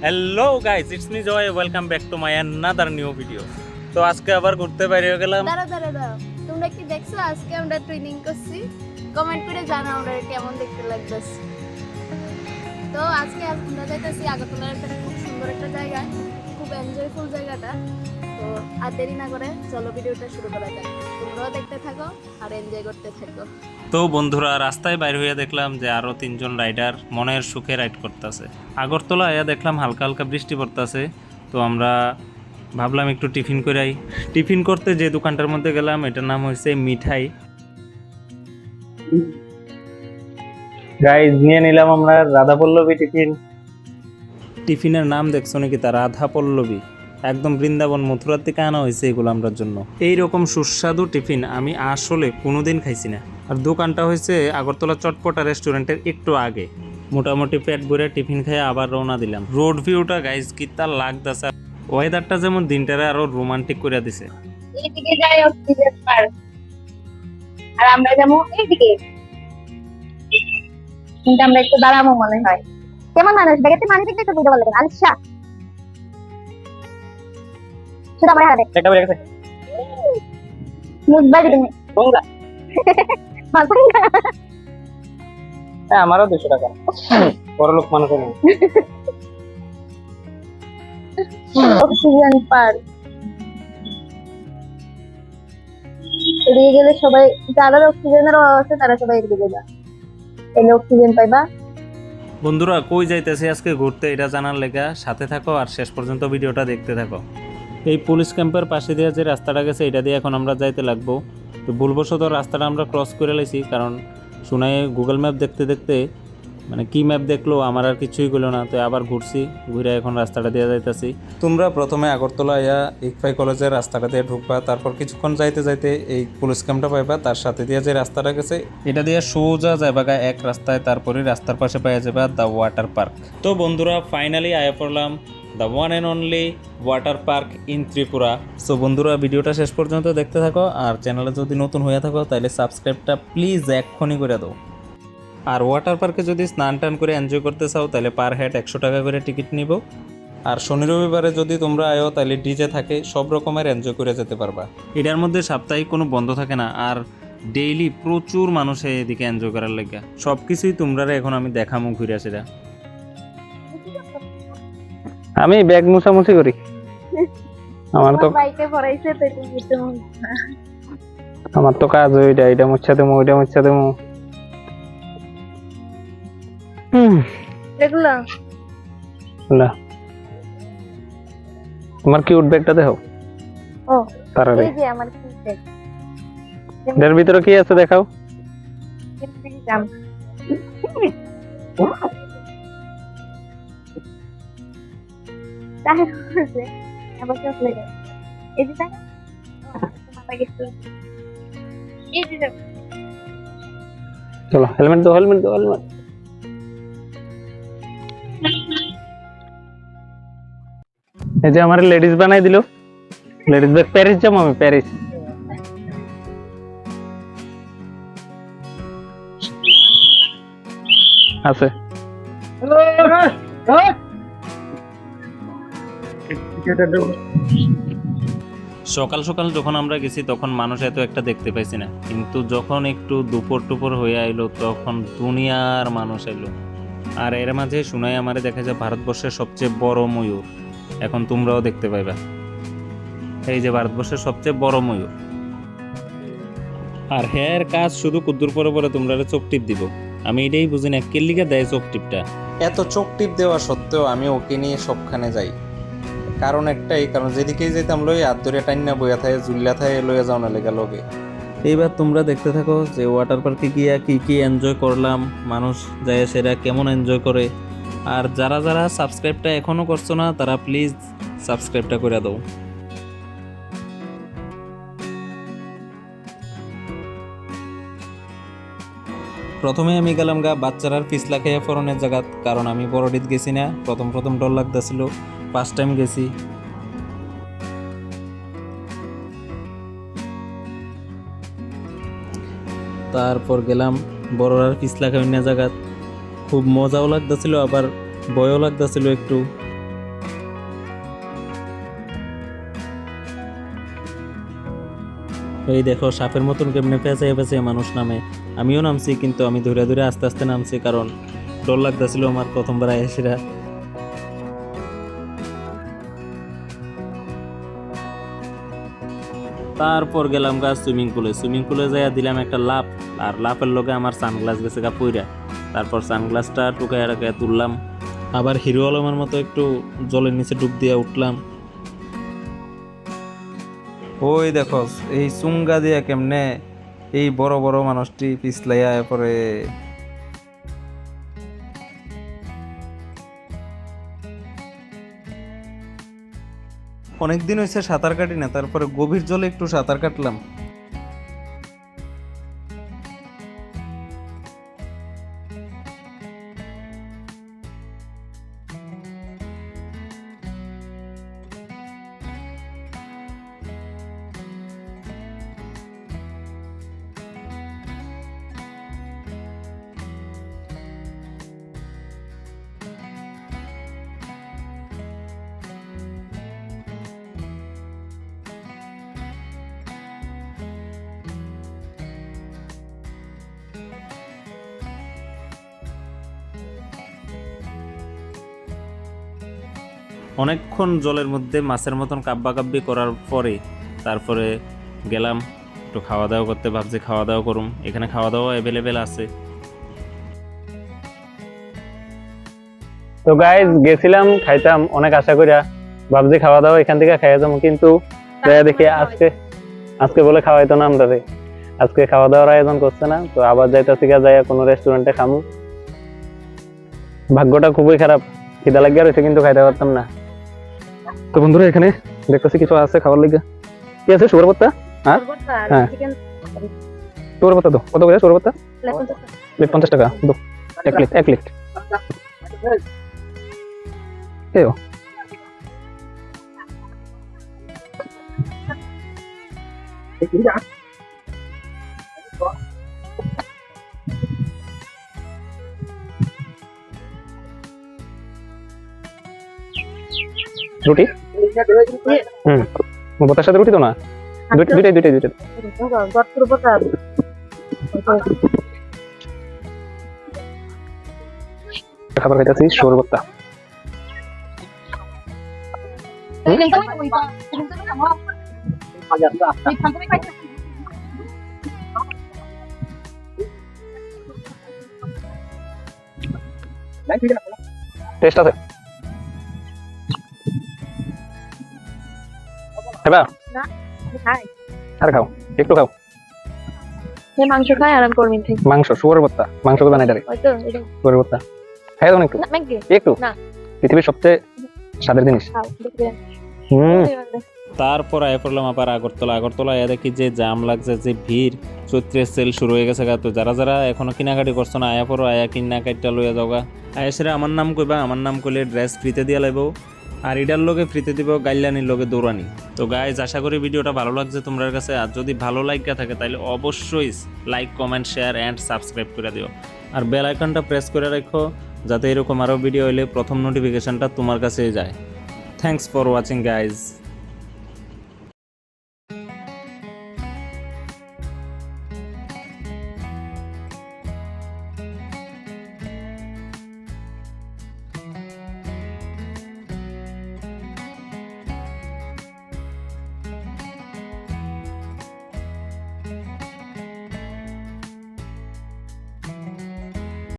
Hello guys, it's me Joy, welcome back to my another new video. তো আজকে আবার ঘুরতে বাইরে গেলাম। দাঁড়াও তোমরা কি দেখছো আজকে আমরা ট্রেনিং করছি? কমেন্ট করে জানাও আমরা কেমন দেখতে লাগতেছে। তো আজকে আমরা যাইতেছি আগরতলার একটা খুব সুন্দর একটা জায়গা, খুব এনজয়ফুল জায়গাটা। তো আর দেরি না করে চলো ভিডিওটা শুরু করা যাক। তোমরাও দেখতে থাকো আর এনজয় করতে থাকো। তো বন্ধুরা, রাস্তায় বাইর হইয়া দেখলাম যে আরো 3জন রাইডার মনের সুখে রাইড করতেছে। আগরতলা আয়া দেখলাম হালকা হালকা বৃষ্টি পড়তেছে। তো আমরা ভাবলাম একটু টিফিন করাই। টিফিন করতে যে দোকানটার মধ্যে গেলাম, এটার নাম হয়েছে মিঠাই। গাইজ, নিয়ে নিলাম আমরা রাধা পল্লবী টিফিন। টিফিনের নাম দেখছো নাকি? তা রাধা পল্লবী, একদম বৃন্দাবন মথুরার থেকে আনা হয়েছে এগুলো আমরার জন্য। এইরকম সুস্বাদু টিফিন আমি আসলে কোনোদিন খাইছি না। আর দোকানটা হয়েছে আগরতলা চটপটা রেস্টুরেন্টের একটু আগে। মোটামুটি পেট ভরে টিফিন খেয়ে আবার রওনা দিলাম। রোড ভিউটা গাইজ কি তার লাগতেছে, ওয়েদারটা যেমন দিনটারে আরো রোমান্টিক করে দিছে। এইদিকে যাই অক্সিজেন পার্ক, আর আমরা যাবো এইদিকে। কিন্তু আমরা একটু দাঁড়াবো মনে হয়। কেমন মানুষ ব্যাগেতে পানি থেকে একটু বুঝতে পারলেন আলিশা শুধু আমার হাতে একটা বেড়ে গেছে মুখ বাড়ি তুমি তোমরা। মালপানি না হ্যাঁ, আমারও 200 টাকা। বড় লোক মানুষ নেই। অক্সিজেন পার্ক এদিকে গেলে সবাই যারা অক্সিজেনের অভাব আছে তারা সবাই এদিকে যা, এলে অক্সিজেন পাইবা। বন্ধুরা, কই যাইতেছি আজকে ঘুরতে এটা জানার লেগা সাথে থাকো আর শেষ পর্যন্ত ভিডিওটা দেখতে থাকো। এই পুলিশ ক্যাম্পের পাশে দিয়ে যে রাস্তাটা গেছে এটা দিয়ে এখন আমরা যাইতে লাগবো। তো ভুলবশত রাস্তাটা আমরা ক্রস করে লাইছি, কারণ শুনাই গুগল ম্যাপ দেখতে দেখতে মানে কি ম্যাপ দেখলো আমার আর কিছুই গেলো না। তো আবার ঘুরছি, ঘুরে এখন রাস্তাটা দিয়ে যাইতেছি। তোমরা প্রথমে আগরতলা আয়া ইকফাই কলেজের রাস্তাটা দিয়ে ঢুকবা, তারপর কিছুক্ষণ যাইতে যাইতে এই পুলিশ ক্যাম্পটা পাইবা। তার সাথে দিয়ে যে রাস্তাটা গেছে এটা দিয়ে সোজা যাইবা এক রাস্তায়, তারপরে রাস্তার পাশে পাইয়া যাবা দ্য ওয়াটার পার্ক। তো বন্ধুরা, ফাইনালি আয়া পড়লাম the one and only water park in Tripura. So বন্ধুরা, ভিডিওটা শেষ পর্যন্ত দেখতে থাকো, আর চ্যানেলে যদি নতুন হয়ে থাকো তাহলে সাবস্ক্রাইবটা প্লিজ এক্ষুনি করে দাও। আর ওয়াটার পার্কে যদি স্নান টান করে এনজয় করতে চাও তাহলে পার হেড 100 টাকা করে টিকিট নিব। আর শনি রবিবারে যদি তোমরা আয়ো তাহলে ডিজে থাকে, সব রকমের এনজয় করে যেতে পারবা। এটার মধ্যে সাপ্তাহিক কোনো বন্ধ থাকে না, আর ডেইলি প্রচুর মানুষ এদিকে এনজয় করার লাগে। সব কিছুই তোমরা এখন আমি দেখামো ঘুরে আসে। আমি ব্যাগ মুছামুছি করি, আমার তো বাইকে পড়াইছে তো এটা বুঝতে মন আমার তো কাজ ওইটা, এটা মুছা দেবো ওইটা মুছা দেবো। দেখলা না, তোমার কিউট ব্যাগটা দেখো। ও তাড়াতাড়ি, এই যে আমার কি ব্যাগ, এর ভিতরে কি আছে দেখাও। জাম তাহলে বলছে আবার চোখ লেগে এই যে দেখো মাথা গেছে এই যে দেখো। চলো হেলমেট দাও, হেলমেট দাও, হেলমেট। এই যে আমার লেডিস বানাই দিল, লেডিস ব্যাগ। প্যারিস যাবো আমি, প্যারিস। আছে সকাল সকাল যখন আমরা গেছি তখন মানুষ এত একটা দেখতে পাইছি না, কিন্তু যখন একটু দুপুর টুপুর হয়ে আইলো তখন দুনিয়ার মানুষ এলো। আর এর মাঝে শুনাই আমারে দেখা যায় ভারতবর্ষের সবচেয়ে বড় ময়ূর, এখন তোমরাও দেখতে পাইবা। এই যে ভারতবর্ষের সবচেয়ে বড় ময়ূর। আর হেয়ার কাজ শুধু কুদ্দুর পরে পরে তোমরা চোখ টিপ দিব। আমি এটাই বুঝি না কেল্লিকা দেয় চোখ টিপটা। এত চোখ টিপ দেওয়া সত্ত্বেও আমি ওকে নিয়ে সবখানে যাই, কারণ একটাই, কারণ যেদিকেই যেতাম লই হাত ধরে টাইনা বইয়া থাকে, জুল্লা থাকে, লইয়া যাও না লেগা লগে। এইবার তোমরা দেখতে থাকো যে ওয়াটার পার্কে গিয়া কি কি এনজয় করলাম, মানুষ যায় সেরা কেমন এনজয় করে। আর যারা যারা সাবস্ক্রাইবটা এখনো করছো না তারা প্লিজ সাবস্ক্রাইবটা করে দাও। প্রথমে আমি গেলাম বাচ্চারার পিছলা খেয়ে ফরনের জায়গা, কারণ আমি বড়ডিত গেছি না, প্রথম প্রথম ডর লাগতেছিল, ফার্স্ট টাইম গেছি। তারপর গেলাম বড়রার পিছলা খাইনা জায়গা, খুব মজাও লাগতেছিল আবার ভয়ও লাগতেছিল একটু। এই দেখো সাপের মতন কেমনে পেঁচাইয়া পেঁচাইয়া মানুষ নামে। আমিও নামছি, কিন্তু আমি ধরে ধরে আস্তে আস্তে নামছি, কারণ ডর লাগতেছিল আমার প্রথমবার আইসিরা। তারপর গেলাম গা সুইমিং পুলে যাইয়া দিলাম একটা লাফ, আর লাফের লগে আমার সানগ্লাস গেছে গা পইরা। তারপর সানগ্লাসটা টুকাইয়া টাকায় তুললাম, আবার হিরো আলমের মতো একটু জলের নিচে ডুব দিয়ে উঠলাম। ওই দেখো এই চুঙ্গা দিয়া কেমনে এই বড় বড় মানুষটি পিছলাইয়া পরে। অনেকদিন হয়েছে সাঁতার কাটি না, তারপরে গভীর জলে একটু সাঁতার কাটলাম। অনেকক্ষণ জলের মধ্যে মাছের মতন কাব্বাকাব্বি করার পরে তারপরে গেলাম একটু খাওয়া দাওয়া করতে। ভাবছি খাওয়া দাওয়া করুম, এখানে খাওয়া দাওয়া অ্যাভেলেবেল আছে। তো গাইজ গেছিলাম খাইতাম অনেক আশা করিয়া, ভাবছি খাওয়া দাওয়া এখান থেকে খাইয়া যাবো, কিন্তু দেখি আজকে বলে খাওয়াইতো না আমরা, আজকে খাওয়া দাওয়ার আয়োজন করছে না। তো আবার যাইতেছি যাইয়া কোনো রেস্টুরেন্টে খামু। ভাগ্যটা খুবই খারাপ, খিদা লাগিয়া রয়েছে কিন্তু খাইতে পারতাম না। তো বন্ধুরা এখানে দেখতেছি কিছু আছে খাবার লাগিয়া। কি আছে? শুয়োর ভর্তা। হ্যাঁ শুয়োর ভর্তা। তো কত করে শুয়োর ভর্তা? প্লেট 50 টাকা। দো এক প্লেট। এই ও রুটি। ভর্তার সাথে রুটি তো না, দুইটাই। খাবার খাইতেছি শুয়োর ভর্তা। টেস্ট আছে। এবার আরে খাও, একটু খাও। মাংস খাই আরাম করবি। মাংস, শুয়োর ভর্তা, মাংস তো বানাই ডারে শুয়োর ভর্তা খাই দাও একটু। পৃথিবীর সবচেয়ে স্বাদের জিনিস। তারপর আয়া পড়লাম আবার আগরতলা আয়া দেখি যে জাম লাগছে, যে ভিড়, চৈত্রের সেল শুরু হয়ে গেছে গা। তো যারা এখনো কেনাকাটি করছো না, আয়া পড়ো, আয়া কেনাকাটিটা লইয়া যাওগা। আয়া সেরা আমার নাম কইবা, আমার নাম কইলে ড্রেস ফ্রিতে দিয়া লাইব, আর এটার লগে ফ্রিতে দিব গাইলানির লগে দৌড়ানি। তো গাইজ আশা করি ভিডিওটা ভালো লাগছে তোমার কাছে, আর যদি ভালো লাগা থাকে তাহলে অবশ্যই like, comment, share and subscribe করে দিও, আর বেল আইকনটা প্রেস করে রাখো, যাতে এরকম আরও ভিডিও হইলে প্রথম নোটিফিকেশনটা তোমার কাছেই যায়। Thanks for watching guys.